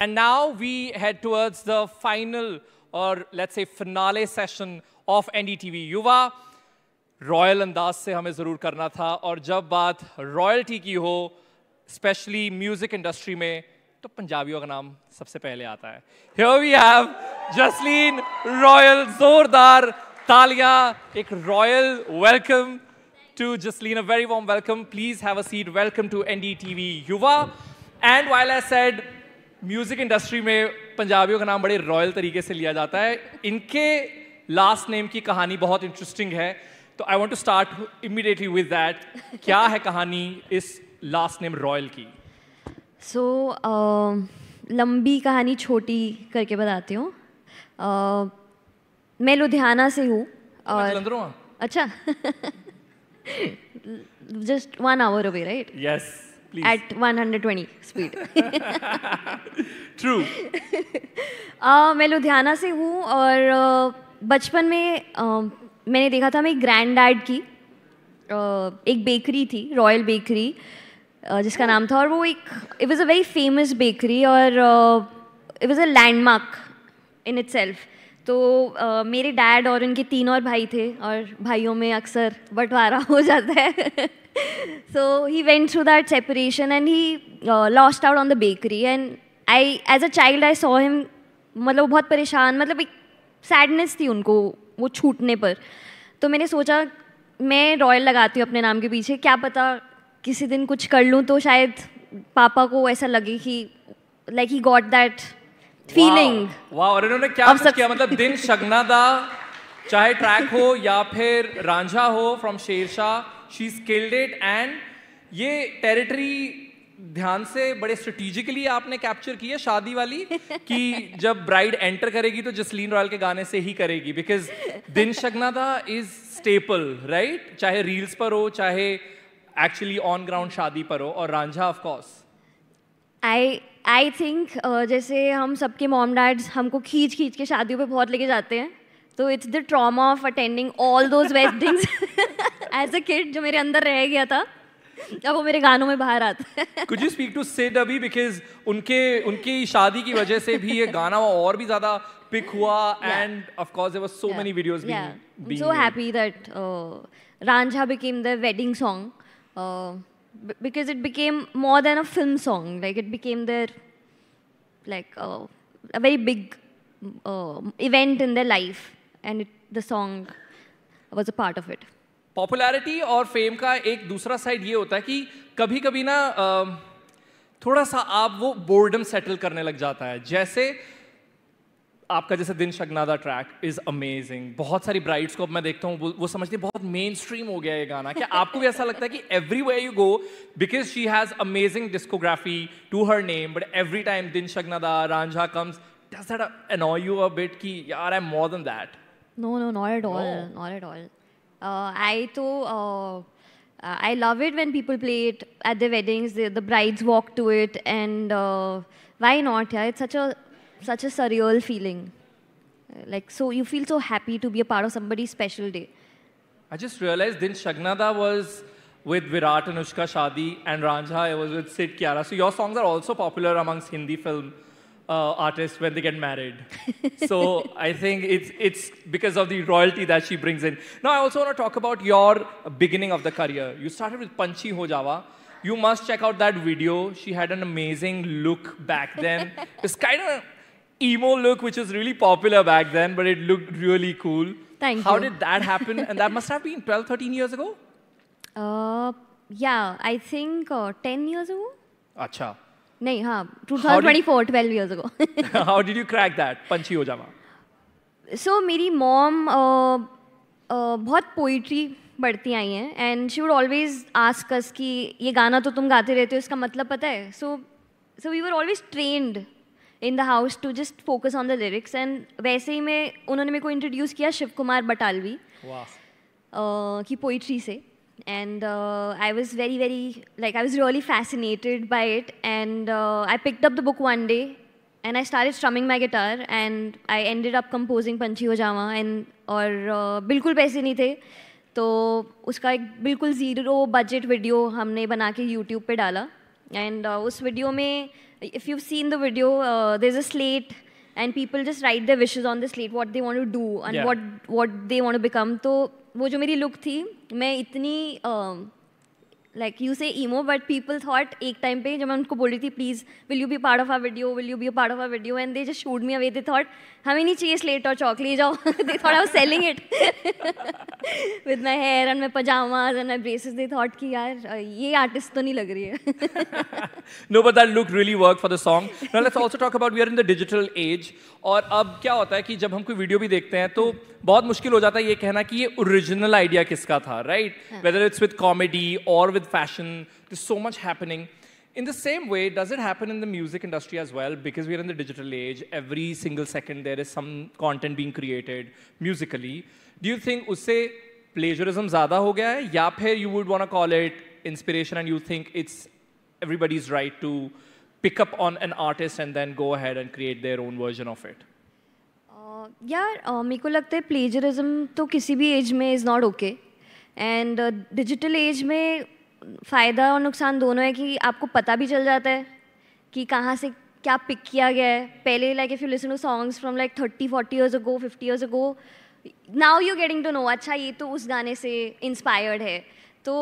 And now we head towards the final, or let's say finale session of NDTV युवा. Royal अंदाज से हमें ज़रूर करना था, और जब बात रॉयल्टी की हो, स्पेशली म्यूजिक इंडस्ट्री में, तो पंजाबियों का नाम सबसे पहले आता है. Here we have Jasleen royal. जोरदार तालियां. एक royal welcome to Jasleen. A very warm welcome. Please have a seat. Welcome to NDTV युवा. And while I said music industry में पंजाबियों का नाम बड़े रॉयल तरीके से लिया जाता है, इनके लास्ट नेम की कहानी बहुत इंटरेस्टिंग है, तो I want to start immediately with that. क्या है कहानी इस लास्ट नेम रॉयल की? लंबी कहानी छोटी करके बताती हूँ. मैं लुधियाना से हूँ और जलंधर हूँ. अच्छा. Just 1 hour away, right? Yes, please. At 120 speed. True. मैं लुधियाना से हूँ और बचपन में मैंने देखा था मेरी ग्रैंड डैड की एक बेकरी थी, रॉयल बेकरी जिसका नाम था, और वो it was a very famous bakery और it was a landmark in itself. तो मेरे डैड और उनके 3 और भाई थे, और भाइयों में अक्सर बंटवारा हो जाता है. So he went through that separation and he lost out on the bakery, and as a child I saw him, मतलब वो बहुत परेशान, मतलब एक सैडनेस थी उनको वो छूटने पर. तो मैंने सोचा मैं रॉयल लगाती हूँ अपने नाम के पीछे, क्या पता किसी दिन कुछ कर लूँ तो शायद पापा को ऐसा लगे कि like he got that feeling. वाह. और इन्होंने क्या कुछ किया, मतलब दिन शगनादा, चाहे ट्रैक हो या फिर रांझा हो from Shershaah, she skilled it. And ये टेरिटरी ध्यान से बड़े स्ट्रेटेजिकली आपने कैप्चर की है शादी वाली, कि जब ब्राइड एंटर करेगी तो जसलीन रॉयल के गाने से ही करेगी, बिकॉज दिन शगनादा इज स्टेपल, राइट? चाहे रील्स पर हो, चाहे एक्चुअली ऑन ग्राउंड शादी पर हो, और Ranjha of course. I think जैसे हम सबके मॉम डैड्स हमको खींच के शादियों पे बहुत लेके जाते हैं, तो it's the trauma of attending all those weddings as a kid जो मेरे अंदर रह गया था, अब वो मेरे गानों में बाहर आता है. Could you speak to Sid अभी, because उनकी शादी की वजह से भी ये गाना और भी ज़्यादा पिक हुआ, and of course there were so many videos being I'm so happy that Ranjha became the wedding song, because it became more than a film song. Like it became their a very big event in their life, and the song was a part of it. Popularity और fame का एक दूसरा side ये होता है कि कभी कभी ना थोड़ा सा आप वो बोर्डम सेटल करने लग जाता है. जैसे आपका जैसे दिन शगनादा ट्रैक इज अमेजिंग. बहुत सारी ब्राइड्स को अब मैं देखता हूँ वो समझती है बहुत मेन स्ट्रीम हो गया ये गाना. क्या आपको भी ऐसा लगता है कि everywhere you go, because she has amazing discography to her name, but every time दिन शगनादा, Ranjha comes, does that annoy you a bit कि यार I am more than that? No, not at all. Not at all. I love it when people play it at their weddings. The brides walk to it, and why not? Yeah, it's such a surreal feeling. So you feel so happy to be a part of somebody's special day. I just realized Din Shagnada was with Virat Anushka Shadi, and Ranjha was with Sid Kiara. So your songs are also popular amongst Hindi film artists when they get married. So I think it's because of the royalty that she brings in. Now I also want to talk about your beginning of the career. You started with Panchi Ho Jawa. You must check out that video. She had an amazing look back then. It's kind of an emo look, which was really popular back then, but it looked really cool. Thank you. How did that happen? And that must have been 12, 13 years ago? Yeah, I think 10 years ago. Acha. नहीं, हाँ, 2024, 12 years ago. How did you crack that, Panchi Ho Jawa? So मेरी mom बहुत poetry पढ़ती आई हैं, and she would always ask us कि ये गाना तो तुम गाते रहते हो, इसका मतलब पता है? So we were always trained in the house to just focus on the lyrics, and वैसे ही उन्होंने मेरे को इंट्रोड्यूस किया शिव कुमार बटालवी की पोइट्री से. And I was I was really fascinated by it, and I picked up the book one day and I started strumming my guitar, and I ended up composing Panchi Ho Jawa. And और बिल्कुल पैसे नहीं थे, तो उसका एक बिल्कुल zero budget video हमने बना के YouTube पे डाला, एंड उस वीडियो में if you seen the video there is a slate and people just write their wishes on the slate what they want to do and what they want to become. तो वो जो मेरी look थी, मैं इतनी like you say emo, but people thought एक time पे जब मैं उनको बोल रही थी please will you be part of our video, will you be a part of our video, and they just shooed me away. They thought हमें नहीं चाहिए slate और chalk, ले जाओ. They thought I was selling it with my hair and my pajamas and my braces. They thought कि यार ये artist तो नहीं लग रही है. No, but that look really worked for the song. Now let's also talk about we are in the digital age. और अब क्या होता है कि जब हम कोई वीडियो भी देखते हैं तो बहुत मुश्किल हो जाता है ये कहना कि ये ओरिजिनल आइडिया किसका था, right? Whether it's with comedy or with fashion, there's so much happening. In the same way, does it happen in the music industry as well? Because we are in the digital age, every single second there is some content being created musically. Do you think उससे plagiarism ज़्यादा हो गया है, या फिर you would want to call it inspiration and you think it's everybody's right to pick up on an artist and then go ahead and create their own version of it? यार मेरे को लगता है प्लेजरिज्म तो किसी भी as में is not okay. And digital age में फ़ायदा और नुकसान दोनों है कि आपको पता भी चल जाता है कि कहाँ से क्या पिक किया गया है. पहले like if you listen to songs from like 30-40 years ago, 50 years ago, now you getting to know अच्छा ये तो उस गाने से इंस्पायर्ड है. तो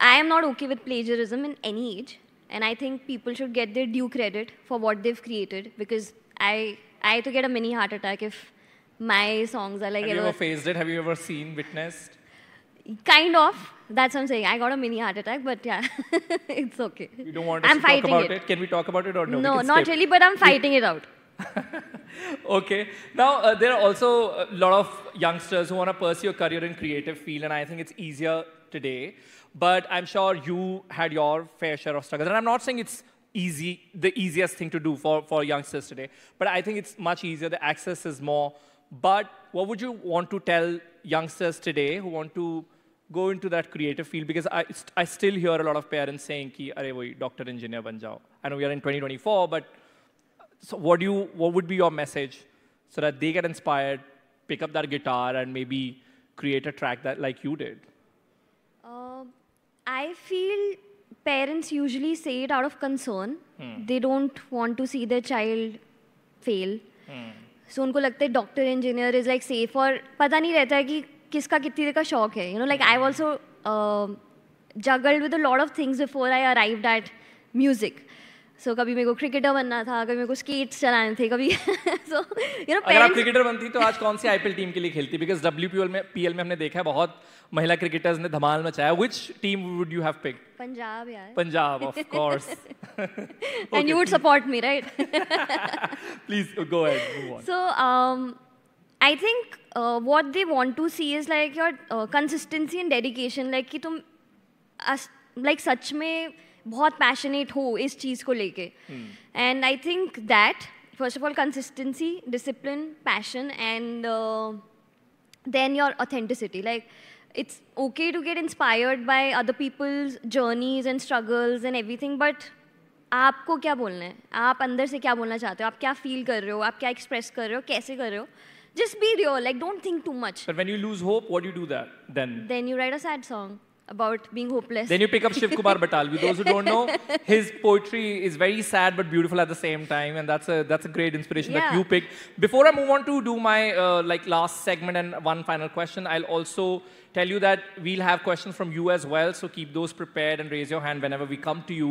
I am not okay with plagiarism in any age, and I think people should get their due credit for what they've created, because I to get a mini heart attack if my songs are like... Have you ever faced it? Have you ever seen, witnessed? Kind of. That's what I'm saying. I got a mini heart attack, but yeah, it's okay. You don't want us to talk about it? Can we talk about it or no? No, not really, but I'm fighting it out. Okay. Now, there are also a lot of youngsters who want to pursue a career in creative field, and I think it's easier today. But I'm sure you had your fair share of struggles. And I'm not saying it's easy, the easiest thing to do for youngsters today. But I think it's much easier. The access is more. But what would you want to tell youngsters today who want to go into that creative field? Because I still hear a lot of parents saying, ki, "Arey, wohi doctor, engineer ban jao." I know we are in 2024, but so what would be your message so that they get inspired, pick up that guitar, and maybe create a track that like you did? I feel parents usually say it out of concern. They don't want to see their child fail. So उनको लगता है doctor engineer is like safe, और पता नहीं रहता है कि किसका कितनी देर का शौक है. You know like I also juggled with a lot of things before I arrived at music. So कभी मेरे को क्रिकेटर बनना था, कभी मेरे को स्केट्स चलाने थे, कभी सो यू नो अगर आप क्रिकेटर बनती तो आज कौन सी आईपीएल टीम के लिए खेलती? बिकॉज WPL में हमने देखा है बहुत महिला क्रिकेटर्स ने धमाल मचाया. Which team would you have picked? Punjab यार. Punjab, of course. And you would support me, right? Please go ahead, move on. So I think what they want to see is like your consistency and dedication, like कि तुम like सच में बहुत passionate हो इस चीज़ को लेके. And I think that first of all consistency, discipline, passion, and then your authenticity. Like it's okay to get inspired by other people's journeys and struggles and everything, but आपको क्या बोलना है, आप अंदर से क्या बोलना चाहते हो, आप क्या फील कर रहे हो, आप क्या एक्सप्रेस कर रहे हो, कैसे कर रहे हो. Just be real, like don't think too much. But when you lose hope, what do you do that then? Then you write a sad song about being hopeless. Then you pick up Shiv Kumar Batalvi. Those who don't know, his poetry is very sad but beautiful at the same time, and that's a great inspiration that you picked. Before I move on to do my like last segment and one final question, I'll also tell you that we'll have questions from you as well, so keep those prepared and raise your hand whenever we come to you.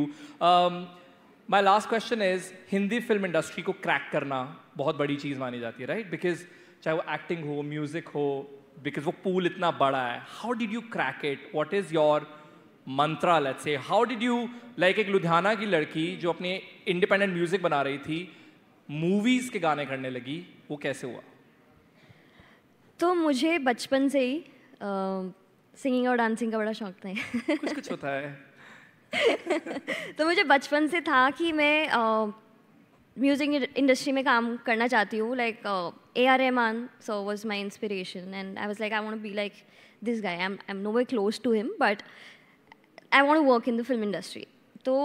My last question is, Hindi film industry को crack करना बहुत बड़ी चीज़ मानी जाती है, right? Because चाहे वो acting हो, म्यूजिक हो, बिकॉज वो पूल इतना बड़ा है. How did you crack it? What is your Mantra? Let's say how did you, like एक लुधियाना की लड़की जो अपने इंडिपेंडेंट म्यूजिक बना रही थी, मूवीज के गाने करने लगी, वो कैसे हुआ? तो मुझे बचपन से ही सिंगिंग और डांसिंग का बड़ा शौक था. कुछ कुछ होता है. तो मुझे बचपन से था कि मैं म्यूजिक इंडस्ट्री में काम करना चाहती हूँ. Like A.R. Rahman so was my inspiration, and I was like, I want to be like this guy. I'm nowhere close to him, but I want to work in the film industry. So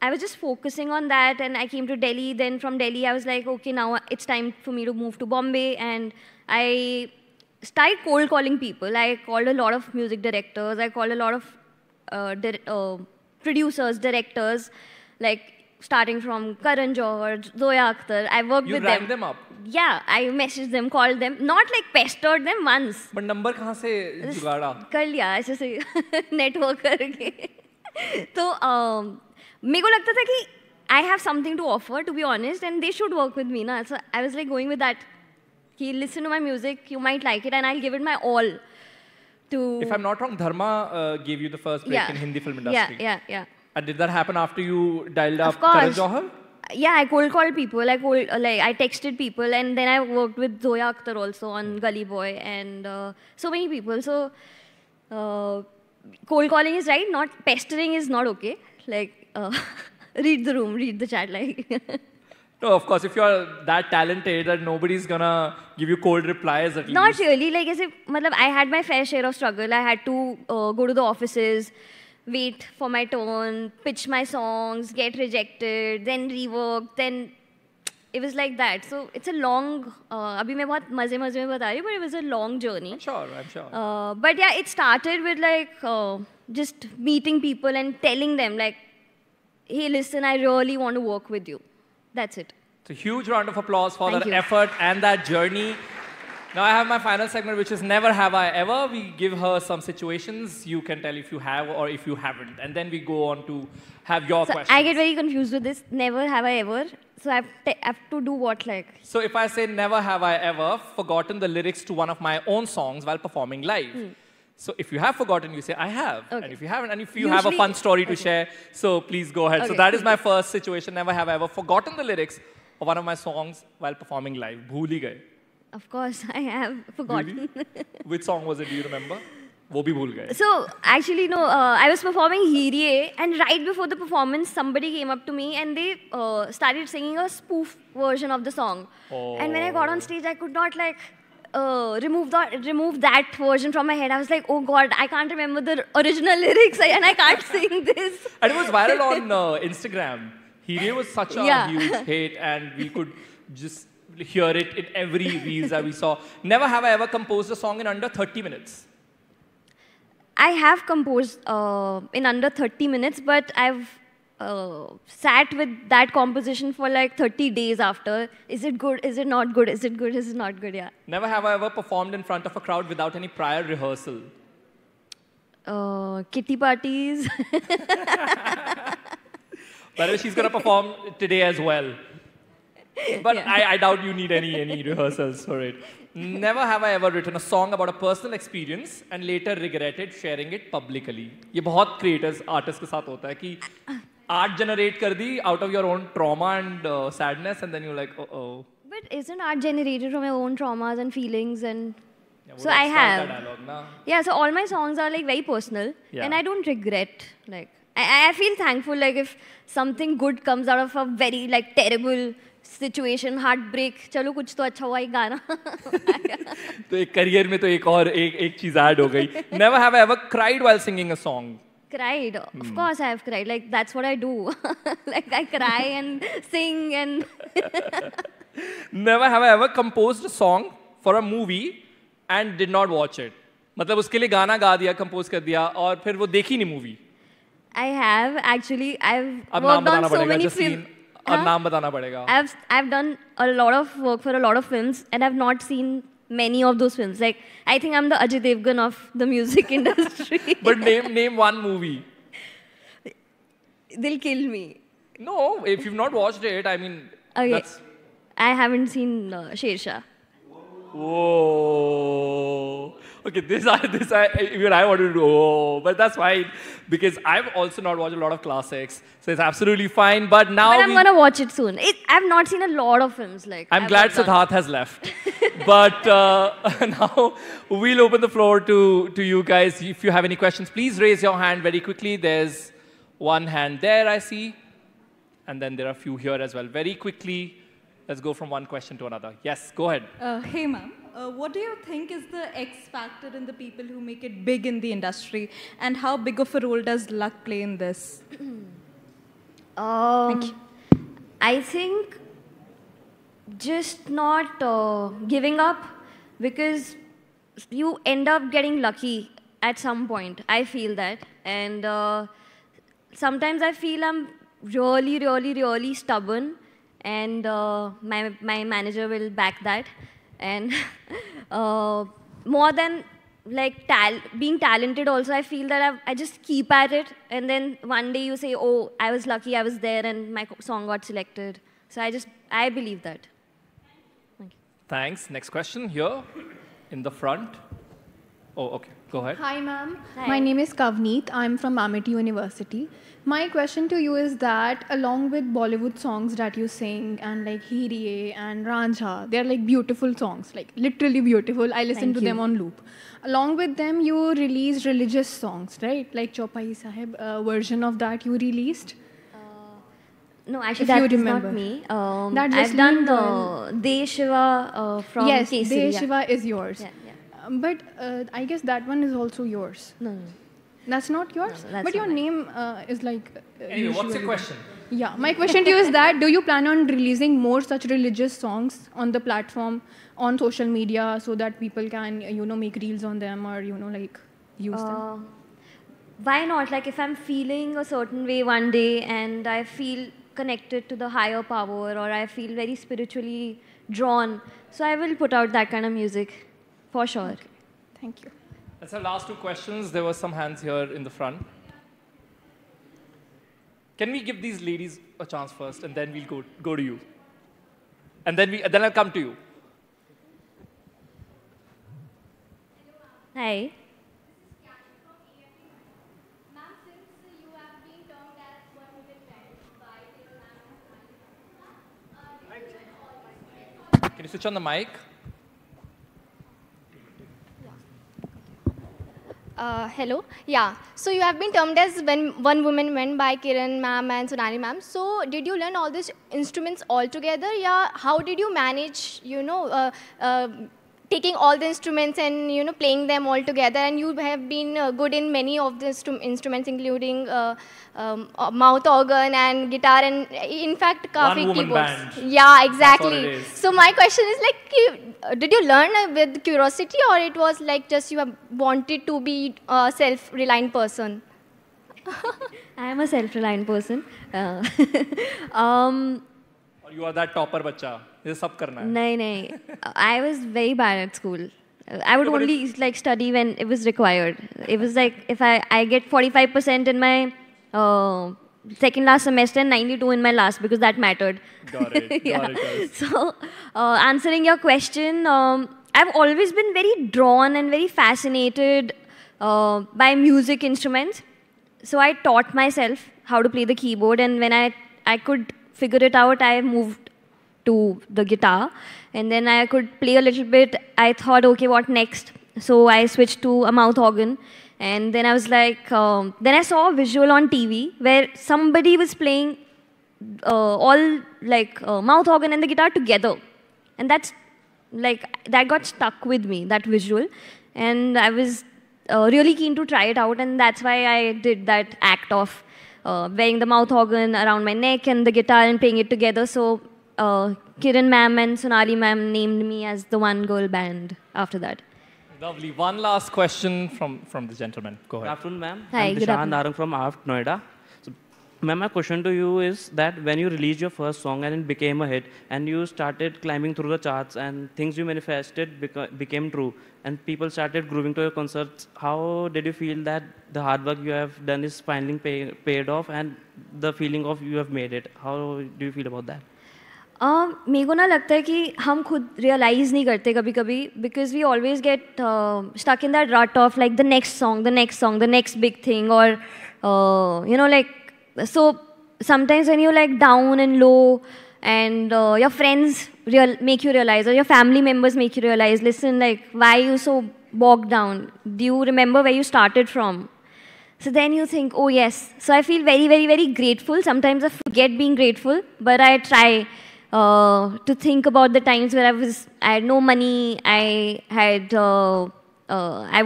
I was just focusing on that, and I came to Delhi. Then from Delhi, I was like, okay, now it's time for me to move to Bombay, and I started cold calling people. I called a lot of music directors. I called a lot of producers, directors, like starting from Karan Johar, Zoya Akhtar. I worked You with rang them. them up? Yeah, I messaged them, called them, not like pestered them once. But number कहाँ से जुगाड़ा? कर लिया ऐसे से network करके तो मेरे को लगता था कि I have something to offer, to be honest, and they should work with me na. So I was like going with that. Ki listen to my music, you might like it, and I'll give it my all. To If I'm not wrong, Dharma gave you the first break in Hindi film industry. Yeah. And did that happen after you dialed up Of course. Karan Johar? Yeah, I cold called people. I texted people, and then I worked with Zoya Akhtar also on Gully Boy, and so many people. So cold calling is right. Not pestering is not okay. Like read the room, read the chat. Like No, of course, if you're that talented that nobody's gonna give you cold replies at not least. really. Like I had my fair share of struggle. I had to go to the offices, wait for my turn, pitch my songs, get rejected, then rework, then it was like that. So it's a long. अभी मैं बहुत मजे में बता रही हूँ, but it was a long journey. I'm sure. But yeah, it started with like just meeting people and telling them like, hey, listen, I really want to work with you. That's it. So huge round of applause for Thank that you. effort and that journey. Now I have my final segment, which is Never Have I Ever. We give her some situations. You can tell if you have or if you haven't. And then we go on to have your So questions. I get very confused with this. Never have I ever. So I have to do what like? So if I say never have I ever forgotten the lyrics to one of my own songs while performing live. So if you have forgotten, you say I have. Okay. And if you haven't, and if you have a fun story to share, so please go ahead. So Okay. that is my first situation. Never have I ever forgotten the lyrics of one of my songs while performing live. Bhool hi gaye. Of course, I have forgotten. Which song was it? Do you remember? वो भी भूल गए. So actually, no, I was performing Hirie, and right before the performance, somebody came up to me and they started singing a spoof version of the song. And when I got on stage, I could not like remove that version from my head. I was like, oh God, I can't remember the original lyrics and I can't sing this. And it was viral on Instagram. Hirie was such a huge hit, and we could just hear it in every reels that we saw. Never have I ever composed a song in under 30 minutes. I have composed in under 30 minutes, but I've sat with that composition for like 30 days after. Is it good? Is it not good? Is it good? Is it not good? Yeah. Never have I ever performed in front of a crowd without any prior rehearsal. Kitty parties. By the way, she's going to perform today as well. But I doubt you need any rehearsals for it. Never have I ever written a song about a personal experience and later regretted sharing it publicly. ये बहुत creators, artists के साथ होता है कि art generate कर दी out of your own trauma and sadness, and then you're like, oh. But isn't art generated from your own traumas and feelings and... Yeah, So I have. Dialogue, na? Yeah, so all my songs are like very personal, and I don't regret. Like I feel thankful. Like if something good comes out of a very like terrible situation, heartbreak, चलो कुछ तो अच्छा हुआ एक गाना. तो एक career में तो एक चीज add हो गई. Never have I ever cried while singing a song. Cried. Of course I have cried. Like that's what I do. Like I cry and sing and. Never have I ever composed a song for a movie and did not watch it. मतलब उसके लिए गाना गा दिया, compose कर दिया और फिर वो देखी नहीं movie. I have actually. I've अब नाम worked on बताना so पड़ेगा, many Jasleen. films. अब नाम बताना पड़ेगा. I've done a lot of work for a lot of films, and I've not seen many of those films. Like I think I'm the Ajay Devgan of the music industry. But name one movie. They'll kill me. No, if you've not watched it, I mean, Okay. that's... I haven't seen Shersha. Whoa. Okay, even I wanted to do, oh, but that's fine, because I've also not watched a lot of classics, so it's absolutely fine, but now But I'm gonna watch it soon. I've not seen a lot of films. Like I'm I've glad worked on. Siddharth has left. But now we'll open the floor to you guys. If you have any questions, please raise your hand very quickly. There's one hand there, I see. And then there are a few here as well. Very quickly, let's go from one question to another. Yes, go ahead. Hey, ma'am. What do you think is the X factor in the people who make it big in the industry? And how big of a role does luck play in this? Thank you. I think just not giving up, because you end up getting lucky at some point. I feel that. And sometimes I feel I'm really, really, really stubborn, and my manager will back that. And more than like being talented, also I feel that I just keep at it, and then one day you say, "Oh, I was lucky, I was there, and my song got selected." So I believe that. Thank you. Thanks. Next question here in the front. Oh, okay. Go ahead. Hi, ma'am. Hi. My name is Kavneet. I'm from Amity University. My question to you is that along with Bollywood songs that you sing and like Hiriye and Ranjha, they're like beautiful songs, like literally beautiful. I listen Thank to you. them on loop. Along with them, you released religious songs, right? Like Chaupai Sahib version of that you released. No, actually, If you that is remember. not me. That I've done Jasleen Girl. De Shiva from Yes, Kesari. De Yeah. Shiva is yours. Yeah, yeah. But I guess that one is also yours. No, no. That's not yours? No, that's but your not mine. name is like... Anyway, what's your usually- question? Yeah, my question to you is that, do you plan on releasing more such religious songs on the platform, on social media, so that people can, make reels on them or, like, use them? Why not? Like, if I'm feeling a certain way one day and I feel connected to the higher power, or I feel very spiritually drawn, so I will put out that kind of music, for sure. Thank you. That's our last two questions. There were some hands here in the front. Can we give these ladies a chance first, and then we'll go to you, and then I'll come to you. Hi. Can you switch on the mic? Hello. Yeah. So you have been termed as when one woman went by Kiran ma'am and Sonali ma'am. So did you learn all these instruments all together? Yeah. How did you manage, taking all the instruments and playing them all together? And you have been good in many of the instruments, including mouth organ and guitar, and in fact, kafi One-woman keyboards. band. Yeah, That's exactly. what it is. So my question is like, did you learn with curiosity, or it was like just you have wanted to be a self-reliant person? I am a self-reliant person. Or you are that topper bacha? ये सब करना है. No. I was very bad at school. I would No, but only like study when it was required. It was like if I get 45% in my second last semester and 92 in my last, because that mattered. Got it. Yeah. Got it. So, answering your question, I've always been very drawn and very fascinated by music instruments. So I taught myself how to play the keyboard, and when I could figure it out, I moved to the guitar, and then I could play a little bit. I thought, okay, what next? So I switched to a mouth organ, and then I was like, then I saw a visual on TV where somebody was playing all like mouth organ and the guitar together, and that got stuck with me, that visual, and I was really keen to try it out, and that's why I did that act of wearing the mouth organ around my neck and the guitar and playing it together. So Kiran ma'am and Sonali ma'am named me as the one girl band after that. Lovely. One last question from the gentleman. Go Good ahead. afternoon, ma'am. Hi, I'm good Dishan afternoon. Narang from AFT Noida. So, ma'am, my question to you is that when you released your first song and it became a hit, and you started climbing through the charts, and things you manifested became true, and people started grooving to your concerts, how did you feel that the hard work you have done is finally paid off, and the feeling of you have made it? How do you feel about that? मेरे को ना लगता है कि हम खुद realise नहीं करते कभी कभी, because we always get stuck in that rut of like the next song, the next song, the next big thing, और like, so sometimes when you're like down and low, and your friends make you realize, or your family members make you realize, listen, like, why are you so bogged down? Do you remember where you started from? So then you think, oh yes. So I feel very, very, very grateful. Sometimes I forget being grateful, but I try to think about the times where I had no money. I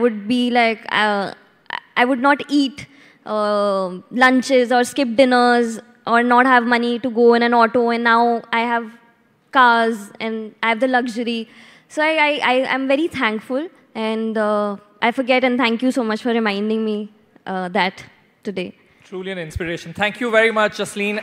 would be like, I would not eat lunches or skip dinners or not have money to go in an auto, and now I have cars and I have the luxury. So I'm very thankful, and I forget, and thank you so much for reminding me that today. Truly an inspiration. Thank you very much, Jasleen.